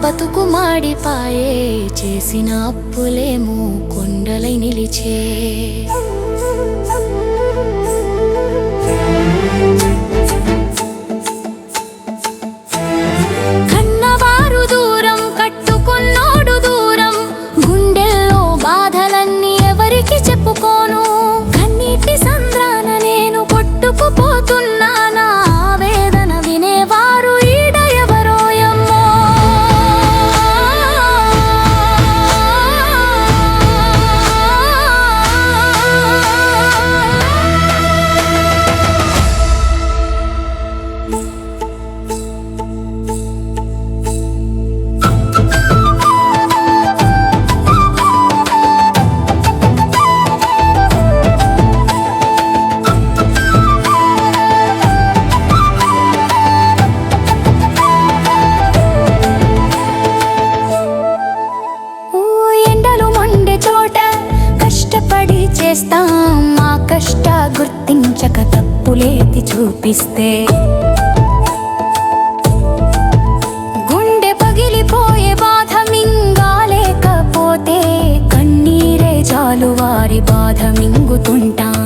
బతుకు మాడిపాయే, చేసిన అప్పులేమో కొండలై నిలిచే. కన్నవారు దూరం, కట్టుకున్నోడు దూరం, గుండెల్లో బాధలన్నీ ఎవరికి చెప్పుకోను. కన్నీటి సంద్రాన నేను కొట్టుకుపోతున్నానా, వేదన వినేవారు ఈడ ఎవరో యమ్మో. చేస్తాం మా కష్ట గుర్తించక తప్పులేతి చూపిస్తే, గుండె పగిలిపోయే బాధ మింగాలేకపోతే, కన్నీరే చాలు వారి బాధ మింగుతుంటాం.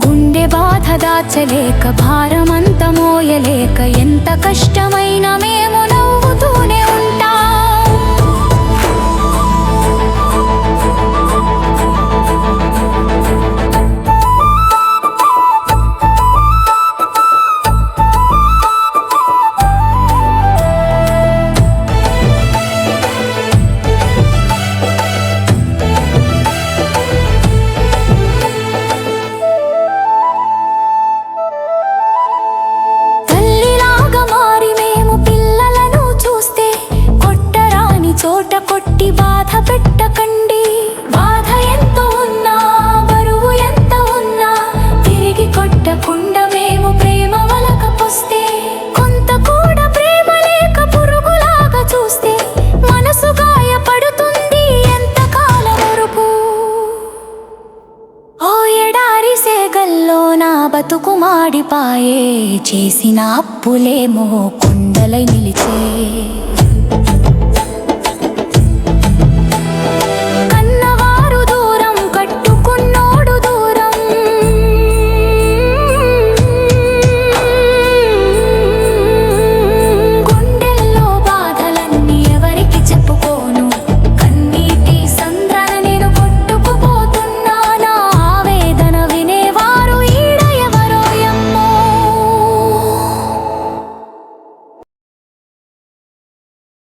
గుండె బాధ దాచలేక, భారమంత మోయలేక, ఎంత కష్టమైనా మేము నవ్వుతూనే ఉంటాం. చోట కొట్టి బాధ పెట్టకండి, బాధ ఎంత ఉన్నా, బరువు ఎంత ఉన్నా, తిరిగి కొట్టకుండా మేము ప్రేమ వలకపోస్తే, కొంత కూడా ప్రేమ లేక పురుగులాగా చూస్తే, మనసు గాయపడుతుంది ఎంత కాలం వరకు. ఓ ఎడారి సేగల్లో నా బతుకు మాడిపాయే, చేసిన అప్పులేమో కొండలై నిలిచే.